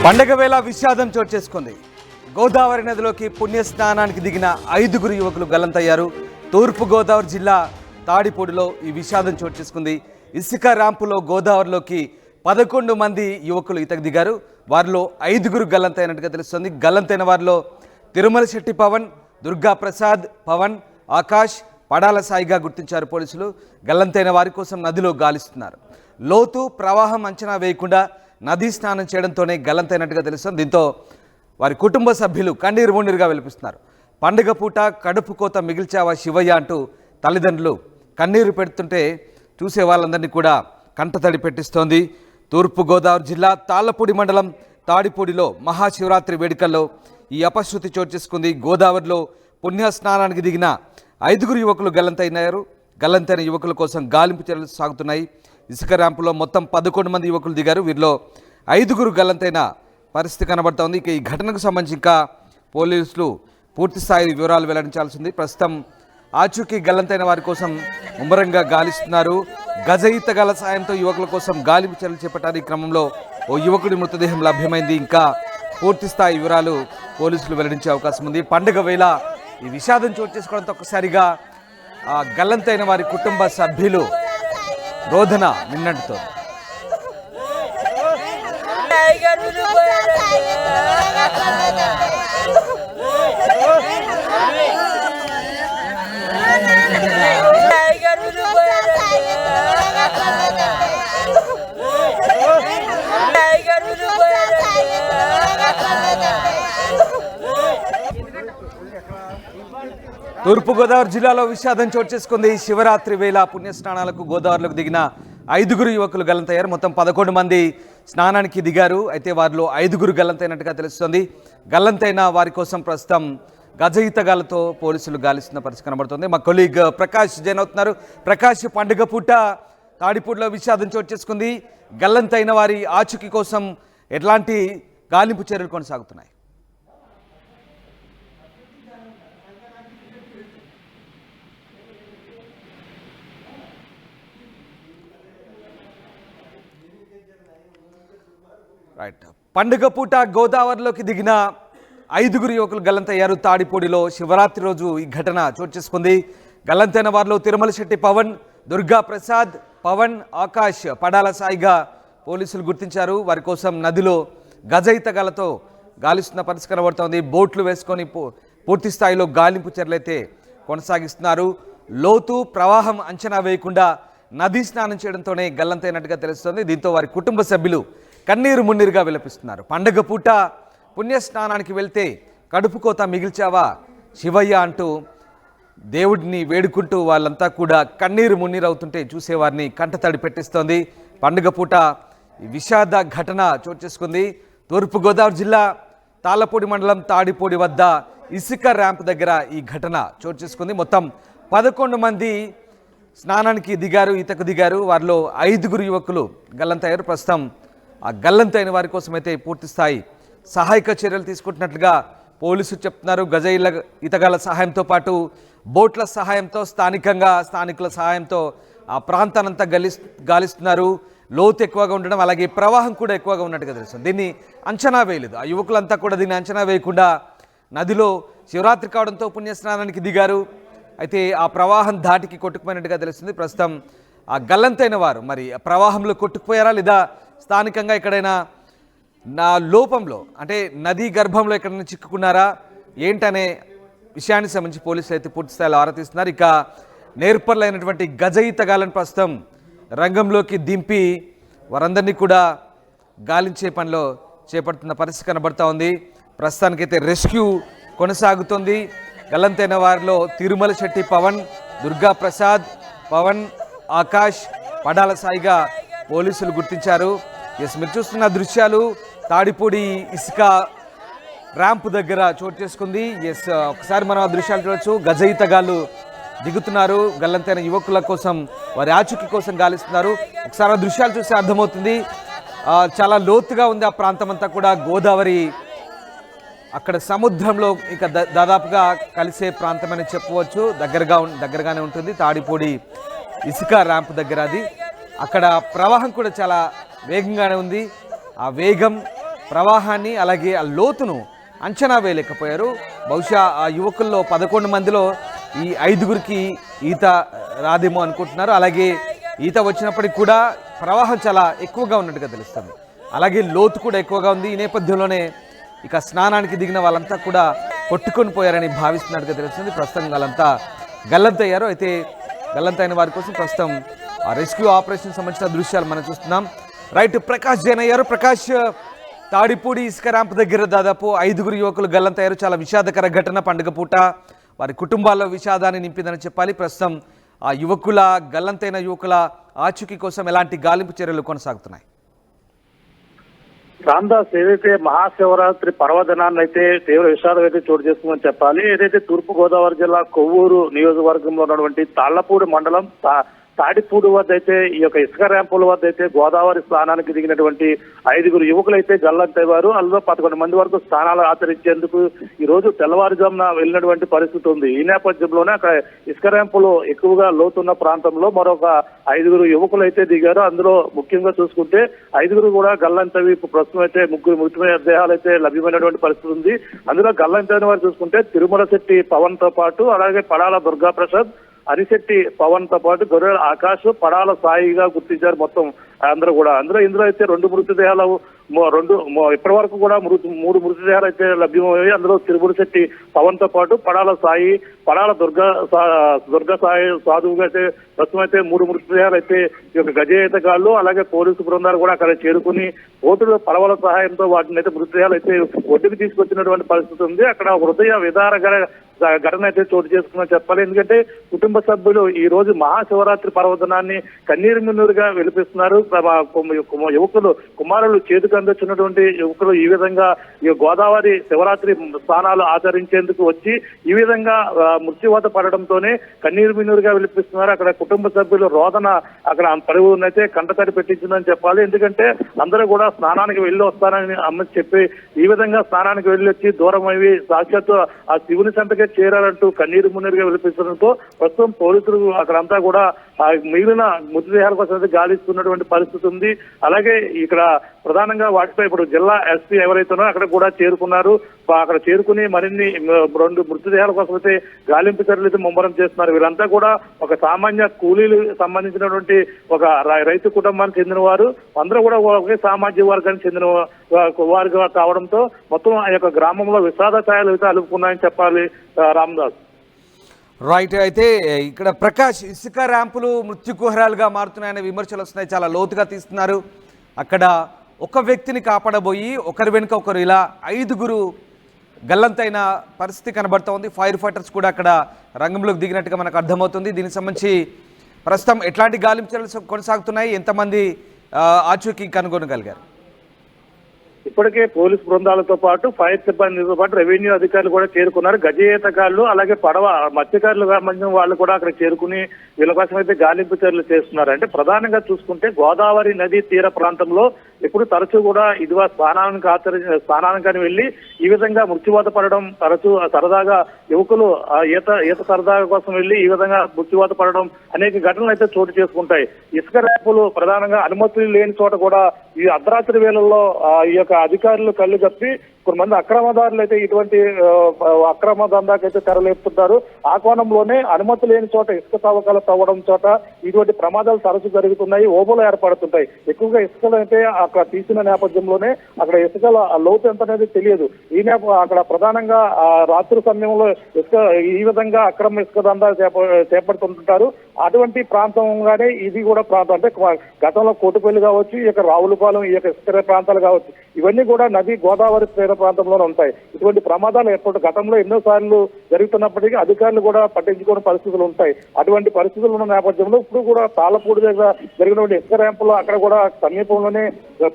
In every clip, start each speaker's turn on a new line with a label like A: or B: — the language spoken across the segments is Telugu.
A: పండగ వేళ విషాదం చోటు చేసుకుంది. గోదావరి నదిలోకి పుణ్యస్నానానికి దిగిన 5గురు యువకులు గల్లంతయ్యారు. తూర్పు గోదావరి జిల్లా తాడిపూడిలో ఈ విషాదం చోటు చేసుకుంది. ఇసుక ర్యాంపులో గోదావరిలోకి 11 మంది యువకులు ఈతకు దిగారు. వారిలో 5గురు గల్లంతైనట్టుగా తెలుస్తుంది. గల్లంతైన వారిలో తిరుమల శెట్టి పవన్, దుర్గా ప్రసాద్, పవన్, ఆకాష్, పడాల సాయిగా గుర్తించారు పోలీసులు. గల్లంతైన వారి కోసం నదిలో గాలిస్తున్నారు. లోతు ప్రవాహం అంచనా వేయకుండా నదీ స్నానం చేయడంతోనే గల్లంతైనట్టుగా తెలుస్తుంది. దీంతో వారి కుటుంబ సభ్యులు కన్నీరు మున్నీరుగా వెలిపిస్తున్నారు. పండుగ పూట కడుపు కోత మిగిల్చావా శివయ్య అంటూ తల్లిదండ్రులు కన్నీరు పెడుతుంటే చూసే వాళ్ళందరినీ కూడా కంటతడి పెట్టిస్తోంది. తూర్పుగోదావరి జిల్లా తాళ్ళపూడి మండలం తాడిపూడిలో మహాశివరాత్రి వేడుకల్లో ఈ అపశృతి చోటు చేసుకుంది. గోదావరిలో పుణ్య స్నానానికి దిగిన 5గురు యువకులు గల్లంతైనారు. గల్లంతైన యువకుల కోసం గాలింపు చర్యలు సాగుతున్నాయి. ఇసుక ర్యాంపులో మొత్తం 11 మంది యువకులు దిగారు. వీరిలో 5గురు గల్లంతైన పరిస్థితి కనబడుతోంది. ఇక ఈ ఘటనకు సంబంధించి ఇంకా పోలీసులు పూర్తి స్థాయి వివరాలు వెల్లడించాల్సింది. ప్రస్తుతం ఆచూకీ గల్లంతైన వారి కోసం ముమ్మరంగా గాలిస్తున్నారు. గజ ఈతగాల సాయంతో యువకుల కోసం గాలింపు చర్యలు చేపట్టారు. ఈ క్రమంలో ఓ యువకుడి మృతదేహం లభ్యమైంది. ఇంకా పూర్తి స్థాయి వివరాలు పోలీసులు వెల్లడించే అవకాశం ఉంది. పండుగ వేళ ఈ విషాదం చోటు చేసుకోవడంతో ఒక్కసారిగా గల్లంతైన వారి కుటుంబ సభ్యులు రోదన నిన్నటితోంది. తూర్పుగోదావరి జిల్లాలో విషాదం చోటు చేసుకుంది. శివరాత్రి వేళ పుణ్యస్నానాలకు గోదావరిలోకి దిగిన 5గురు యువకులు గల్లంతయ్యారు. మొత్తం 11 మంది స్నానానికి దిగారు. అయితే వారిలో 5గురు గల్లంతైనట్టుగా తెలుస్తుంది. గల్లంతైన వారి కోసం ప్రస్తుతం గజ ఈతగాలతో పోలీసులు గాలిస్తున్న పరిస్థితి కనబడుతుంది. మా కొలీగ్ ప్రకాష్ జైన్ అవుతున్నారు. ప్రకాష్, పండుగ పూట తాడిపూడిలో విషాదం చోటు చేసుకుంది. గల్లంతైన వారి ఆచూకీ కోసం ఎట్లాంటి గాలింపు చర్యలు కొనసాగుతున్నాయి? రైట్. పండుగ పూట గోదావరిలోకి దిగిన 5గురు యువకులు గల్లంతయ్యారు. తాడిపూడిలో శివరాత్రి రోజు ఈ ఘటన చోటు చేసుకుంది. గల్లంతైన వారిలో తిరుమల శెట్టి పవన్, దుర్గా ప్రసాద్, పవన్, ఆకాష్, పడాల సాయిగా పోలీసులు గుర్తించారు. వారి కోసం నదిలో గజ ఈతగాలతో గాలిస్తున్న పరిస్థితి కనబడుతోంది. బోట్లు వేసుకొని పూర్తి స్థాయిలో గాలింపు చర్యలైతే కొనసాగిస్తున్నారు. లోతు ప్రవాహం అంచనా వేయకుండా నదీ స్నానం చేయడంతోనే గల్లంతైనట్టుగా తెలుస్తోంది. దీంతో వారి కుటుంబ సభ్యులు కన్నీరు మున్నీరుగా విలపిస్తున్నారు. పండుగ పూట పుణ్యస్నానానికి వెళ్తే కడుపు కోత మిగిల్చావా శివయ్య అంటూ దేవుడిని వేడుకుంటూ వాళ్ళంతా కూడా కన్నీరు మున్నీరు అవుతుంటే చూసేవారిని కంటతడి పెట్టిస్తోంది. పండుగ పూట విషాద ఘటన చోటు చేసుకుంది. తూర్పుగోదావరి జిల్లా తాళ్ళపూడి మండలం తాడిపూడి వద్ద ఇసుక ర్యాంప్ దగ్గర ఈ ఘటన చోటు చేసుకుంది. మొత్తం 11 మంది స్నానానికి దిగారు, ఈతకు దిగారు. వారిలో 5గురు యువకులు గల్లంతయ్యారు. ప్రస్తుతం ఆ గల్లంతైన వారి కోసం అయితే పూర్తి స్థాయి సహాయక చర్యలు తీసుకుంటున్నట్లుగా పోలీసులు చెప్తున్నారు. గజ ఈతగాల సహాయంతో పాటు బోట్ల సహాయంతో స్థానికుల సహాయంతో ఆ ప్రాంతానంతా గాలిస్తున్నారు. లోతు ఎక్కువగా ఉండడం, అలాగే ప్రవాహం కూడా ఎక్కువగా ఉన్నట్టుగా తెలుస్తుంది. దీన్ని అంచనా వేయలేదు. ఆ యువకులంతా కూడా దీన్ని అంచనా వేయకుండా నదిలో శివరాత్రి కావడంతో పుణ్యస్నానానికి దిగారు. అయితే ఆ ప్రవాహం ధాటికి కొట్టుకుపోయినట్టుగా తెలుస్తుంది. ప్రస్తుతం ఆ గల్లంతైన వారు మరి ప్రవాహంలో కొట్టుకుపోయారా లేదా స్థానికంగా ఎక్కడైనా లోపంలో అంటే నదీ గర్భంలో ఎక్కడైనా చిక్కుకున్నారా ఏంటనే విషయానికి సంబంధించి పోలీసులు అయితే పూర్తి స్థాయిలో ఆరా తీస్తున్నారు. ఇక నేర్పర్లైనటువంటి గజ ఈతగాలను ప్రస్తుతం రంగంలోకి దింపి వారందరినీ కూడా గాలించే పనిలో చేపడుతున్న పరిస్థితి కనబడతా ఉంది. ప్రస్తుతానికైతే రెస్క్యూ కొనసాగుతుంది. గల్లంతైన వారిలో తిరుమల శెట్టి పవన్, దుర్గా ప్రసాద్, పవన్, ఆకాష్, పడాల సాయిగా పోలీసులు గుర్తించారు. మీరు చూస్తున్న దృశ్యాలు తాడిపూడి ఇసుక ర్యాంప్ దగ్గర చోటు చేసుకుంది. ఒకసారి మనం ఆ దృశ్యాలు చూడొచ్చు. గజ ఈతగాళ్ళు దిగుతున్నారు. గల్లంతైన యువకుల కోసం వారి ఆచూకీ కోసం గాలిస్తున్నారు. ఒకసారి ఆ దృశ్యాలు చూస్తే అర్థమవుతుంది. చాలా లోతుగా ఉంది ఆ ప్రాంతం అంతా కూడా. గోదావరి అక్కడ సముద్రంలో ఇక దాదాపుగా కలిసే ప్రాంతం అని చెప్పవచ్చు. దగ్గరగానే ఉంటుంది. తాడిపూడి ఇసుక ర్యాంప్ దగ్గర అది. అక్కడ ప్రవాహం కూడా చాలా వేగంగానే ఉంది. ఆ వేగం ప్రవాహాన్ని అలాగే ఆ లోతును అంచనా వేయలేకపోయారు. బహుశా ఆ యువకుల్లో 11 మందిలో ఈ 5గురికి ఈత రాదేమో అనుకుంటున్నారు. అలాగే ఈత వచ్చినప్పటికి కూడా ప్రవాహం చాలా ఎక్కువగా ఉన్నట్టుగా తెలుస్తుంది. అలాగే లోతు కూడా ఎక్కువగా ఉంది. ఈ నేపథ్యంలోనే ఇక స్నానానికి దిగిన వాళ్ళంతా కూడా కొట్టుకొని పోయారని భావిస్తున్నట్టుగా తెలుస్తుంది. ప్రస్తుతం వాళ్ళంతా గల్లంతయ్యారు. అయితే గల్లంతైన వారి కోసం ప్రస్తుతం రెస్క్యూ ఆపరేషన్ సంబంధించిన దృశ్యాలు మనం చూస్తున్నాం. రైట్, ప్రకాష్ జైన్ అయ్యారు. ప్రకాష్, తాడిపూడి ఇసుక ర్యాంప్ దగ్గర దాదాపు 5గురు యువకులు గల్లంతయ్యారు. చాలా విషాదకర ఘటన. పండుగ పూట వారి కుటుంబాల్లో విషాదాన్ని నింపిందని చెప్పాలి. ప్రస్తుతం ఆ యువకుల గల్లంతైన యువకుల ఆచూకీ కోసం ఎలాంటి గాలింపు చర్యలు కొనసాగుతున్నాయి?
B: రామ్దాస్, ఏదైతే మహాశివరాత్రి పర్వదినాన్ని అయితే తీవ్ర విషాదం అయితే చోటు చేసుకుందని చెప్పాలి. ఏదైతే తూర్పు గోదావరి జిల్లా కొవ్వూరు నియోజకవర్గంలో ఉన్నటువంటి తాళ్లపూడి మండలం తాడిపూడి వద్ద అయితే ఈ యొక్క ఇసుక ర్యాంపుల వద్ద అయితే గోదావరి స్నానానికి దిగినటువంటి 5గురు యువకులు అయితే గల్లంతయ్యారు. అందులో 11 మంది వరకు స్నానాలు ఆచరించేందుకు ఈ రోజు తెల్లవారుజామున వెళ్ళినటువంటి పరిస్థితి ఉంది. ఈ నేపథ్యంలోనే అక్కడ ఇసుక ర్యాంపులు ఎక్కువగా లోతున్న ప్రాంతంలో మరొక 5గురు యువకులు అయితే దిగారు. అందులో ముఖ్యంగా చూసుకుంటే 5గురు కూడా గల్లంతవి. ప్రస్తుతం అయితే 3 మృతమైన దేహాలు అయితే లభ్యమైనటువంటి పరిస్థితి ఉంది. అందులో గల్లంతైన వారు చూసుకుంటే తిరుమల శెట్టి పవన్ తో పాటు అలాగే పడాల దుర్గా ప్రసాద్, అరిశెట్టి పవన్ తో పాటు గొర్రెల ఆకాష్, పడాల సాయిగా గుర్తించారు మొత్తం అందరూ కూడా. ఇందులో అయితే 2 మృతదేహాలు ఇప్పటి వరకు కూడా 3 మృతదేహాలు అయితే లభ్యమయ్యాయి. అందులో తిరుమల శెట్టి పవన్ తో పాటు పడాల సాయి, పడాల దుర్గా సాయి సాధువుగా అయితే ప్రస్తుతం అయితే 3 మృతదేహాలు అయితే ఈ యొక్క గజేతగాళ్లు అలాగే పోలీసు బృందాలు కూడా అక్కడ చేరుకుని ఓటుల పడవల సహాయంతో వాటిని అయితే మృతదేహాలు అయితే ఒడ్డుకు తీసుకొచ్చినటువంటి పరిస్థితి ఉంది. అక్కడ హృదయ విదారకర ఘటన అయితే చోటు చేసుకున్నా చెప్పాలి. ఎందుకంటే కుటుంబ సభ్యులు ఈ రోజు మహాశివరాత్రి పర్వదినాన్ని కన్నీరు మిన్నూరుగా వెలిపిస్తున్నారు. యువకులు కుమారులు చేతికి అందొచ్చినటువంటి యువకులు ఈ విధంగా ఈ గోదావరి శివరాత్రి స్నానాలు ఆచరించేందుకు వచ్చి ఈ విధంగా మృత్యువాత పడడంతోనే కన్నీరు మిన్నూరుగా వెలిపిస్తున్నారు. అక్కడ కుటుంబ సభ్యులు రోదన అక్కడ పరివునైతే కంటతడి పెట్టించిందని చెప్పాలి. ఎందుకంటే అందరూ కూడా స్నానానికి వెళ్ళి వస్తానని అమ్మ చెప్పి ఈ విధంగా స్నానానికి వెళ్ళి వచ్చి దూరం అవి సాక్షాత్తు ఆ శివుని సంతకే చేరాలంటూ కన్నీరు మున్నీరుగా విలిపించడంతో ప్రస్తుతం పోలీసులు అక్కడంతా కూడా మిగిలిన మృతదేహాల కోసం గాలిస్తున్నటువంటి పరిస్థితి ఉంది. అలాగే ఇక్కడ ప్రధానంగా వాటిపై ఇప్పుడు జిల్లా ఎస్పీ ఎవరైతే ఉన్నారో అక్కడ కూడా చేరుకున్నారు. అక్కడ చేరుకుని మరిన్ని 2 మృతదేహాల కోసం అయితే గాలింపు చర్యలు అయితే ముమ్మరం చేస్తున్నారు. వీరంతా కూడా ఒక సామాన్య కూలీలు సంబంధించినటువంటి ఒక రైతు కుటుంబానికి చెందిన వారు. అందరూ కూడా ఒకే సామాజిక వర్గానికి చెందిన వారుగా కావడంతో మొత్తం ఆ యొక్క గ్రామంలో విషాద ఛాయలు అయితే అలుపుకున్నాయని చెప్పాలి. రామ్దాస్,
A: రైట్. అయితే ఇక్కడ ప్రకాష్, ఇసుక ర్యాంపులు మృత్యుకుహరాలుగా మారుతున్నాయనే విమర్శలు వస్తున్నాయి. చాలా లోతుగా తీస్తున్నారు. అక్కడ ఒక వ్యక్తిని కాపాడబోయి ఒకరి వెనుక ఒకరు ఇలా 5గురు గల్లంతైన పరిస్థితి కనబడుతూ ఉంది. ఫైర్ ఫైటర్స్ కూడా అక్కడ రంగంలోకి దిగినట్టుగా మనకు అర్థమవుతుంది. దీనికి సంబంధించి ప్రస్తుతం ఎట్లాంటి గాలింపు చర్యలు కొనసాగుతున్నాయి? ఎంతమంది ఆచూకీ కనుగొనగలిగారు?
B: ఇప్పటికే పోలీసు బృందాలతో పాటు ఫైర్ సిబ్బందితో పాటు రెవెన్యూ అధికారులు కూడా చేరుకున్నారు. గజేతగాళ్లు అలాగే పడవ మత్స్యకారులు సంబంధించిన వాళ్ళు కూడా అక్కడ చేరుకుని వీళ్ళ కోసం అయితే గాలింపు చర్యలు చేస్తున్నారు. అంటే ప్రధానంగా చూసుకుంటే గోదావరి నదీ తీర ప్రాంతంలో ఎప్పుడు తరచూ కూడా ఇదివా స్నానానికి వెళ్ళి ఈ విధంగా మృత్యువాత పడడం తరచూ సరదాగా యువకులు ఈత సరదా కోసం వెళ్ళి ఈ విధంగా మృత్యువాత పడడం అనేక ఘటనలు అయితే చోటు చేసుకుంటాయి. ఇసుక ర్యాంపులు ప్రధానంగా అనుమతులు లేని చోట కూడా ఈ అర్ధరాత్రి వేళల్లో ఈ యొక్క అధికారులు కళ్ళు కప్పి కొంతమంది అక్రమదారులు అయితే ఇటువంటి అక్రమ దందాకైతే తెరలేపుతుంటారు. ఆ కోణంలోనే అనుమతి లేని చోట ఇసుక తవ్వకాలు తవ్వడం చోట ఇటువంటి ప్రమాదాలు తరచు జరుగుతున్నాయి. ఓబులు ఏర్పడుతుంటాయి. ఎక్కువగా ఇసుకలు అయితే అక్కడ తీసిన నేపథ్యంలోనే అక్కడ ఇసుకల లోతు ఎంత అనేది తెలియదు. అక్కడ ప్రధానంగా రాత్రి సమయంలో ఇసుక ఈ విధంగా అక్రమ ఇసుక దందా చేపడుతుంటారు. అటువంటి ప్రాంతంగానే ఇది కూడా ప్రాంతం. అంటే గతంలో కోటిపల్లి కావచ్చు, ఈ యొక్క రావులపాలెం, ఈ యొక్క ఇసుక ప్రాంతాలు కావచ్చు, ఇవన్నీ కూడా నది గోదావరి తీర ప్రాంతంలోనే ఉంటాయి. ఇటువంటి ప్రమాదాలు ఎప్పుడు గతంలో ఎన్నోసార్లు జరుగుతున్నప్పటికీ అధికారులు కూడా పట్టించుకోని పరిస్థితులు ఉంటాయి. అటువంటి పరిస్థితులు ఉన్న నేపథ్యంలో ఇప్పుడు కూడా తాళ్లపూడి దగ్గర జరిగినటువంటి ఇసుక ర్యాంపులో అక్కడ కూడా సమీపంలోనే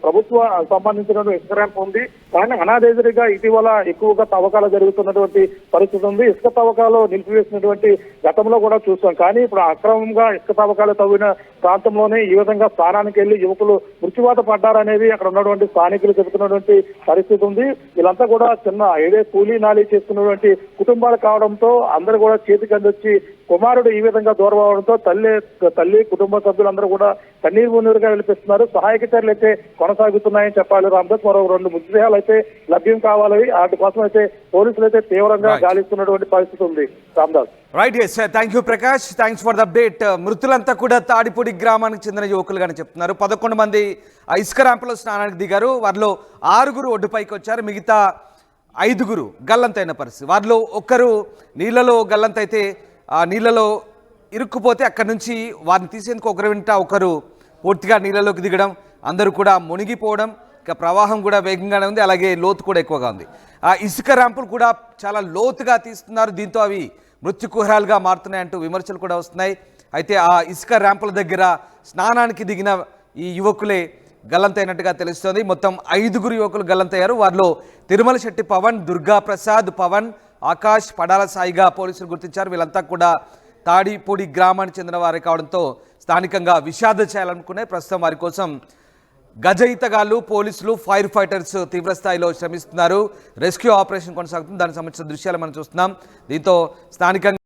B: ప్రభుత్వ సంబంధించినటువంటి ఇసుక ర్యాంప్ ఉంది. కానీ అనాదేజరిగా ఇటీవల ఎక్కువగా తవ్వకాలు జరుగుతున్నటువంటి పరిస్థితి ఉంది. ఇసుక తవ్వకాలు నిలిపివేసినటువంటి గతంలో కూడా చూస్తాం. కానీ ఇప్పుడు అక్రమంగా ఇసుక తవ్వకాలు తవ్విన ప్రాంతంలోనే ఈ విధంగా స్థానానికి వెళ్లి యువకులు మృత్యువాత పడ్డారనేది అక్కడ ఉన్నటువంటి స్థానికులు చెబుతున్నటువంటి పరిస్థితి ఉంది. వీళ్ళంతా కూడా చిన్న ఏదే కూలీ నాలి చేస్తున్నటువంటి కుటుంబాలు కావడంతో అందరూ కూడా చేతికి అందొచ్చి కుమారుడు ఈ విధంగా దూరం అవడంతో తల్లి కుటుంబ సభ్యులందరూ కూడా కన్నీరు మున్నీరుగా వినిపిస్తున్నారు. సహాయక చర్యలు అయితే కొనసాగుతున్నాయని చెప్పాలి రామదాస్. మరో 2 మృతదేహాలు అయితే లభ్యం కావాలి. వాటి కోసం అయితే పోలీసులు అయితే తీవ్రంగా గాలిస్తున్నటువంటి పరిస్థితి ఉంది Ramadas.
A: Right, yes, thank you Prakash, thanks for the update. మృతులంతా కూడా తాడిపూడి గ్రామానికి చెందిన యువకులుగానే చెప్తున్నారు. 11 మంది ఇసుక ర్యాంపులో స్నానానికి దిగారు. వారిలో 6 ఒడ్డుపైకి వచ్చారు. మిగతా 5 గల్లంతైన పరిస్థితి. వారిలో ఒక్కరు నీళ్ళలో గల్లంతైతే ఆ నీళ్ళలో ఇరుక్కుపోతే అక్కడి నుంచి వారిని తీసేందుకు ఒకరు వెంట ఒకరు పూర్తిగా నీళ్ళలోకి దిగడం, అందరూ కూడా మునిగిపోవడం. ఇక ప్రవాహం కూడా వేగంగానే ఉంది, అలాగే లోతు కూడా ఎక్కువగా ఉంది. ఆ ఇసుక ర్యాంపులు కూడా చాలా లోతుగా తీస్తున్నారు. దీంతో అవి మృత్యుకుహరాలుగా మారుతున్నాయంటూ విమర్శలు కూడా వస్తున్నాయి. అయితే ఆ ఇసుక ర్యాంపుల దగ్గర స్నానానికి దిగిన ఈ యువకులే గల్లంతైనట్టుగా తెలుస్తోంది. మొత్తం 5 యువకులు గల్లంతయ్యారు. వారిలో తిరుమల శెట్టి పవన్, దుర్గా ప్రసాద్, పవన్, ఆకాష్, పడాల సాయిగా పోలీసులు గుర్తించారు. వీళ్ళంతా కూడా తాడిపూడి గ్రామానికి చెందిన వారే కావడంతో స్థానికంగా విషాద చేయాలనుకునే ప్రస్తుతం వారి కోసం గజ ఈతగాళ్లు, పోలీసులు, ఫైర్ ఫైటర్స్ తీవ్రస్థాయిలో శ్రమిస్తున్నారు. రెస్క్యూ ఆపరేషన్ కొనసాగుతుంది. దానికి సంబంధించిన దృశ్యాలు మనం చూస్తున్నాం. దీంతో స్థానికంగా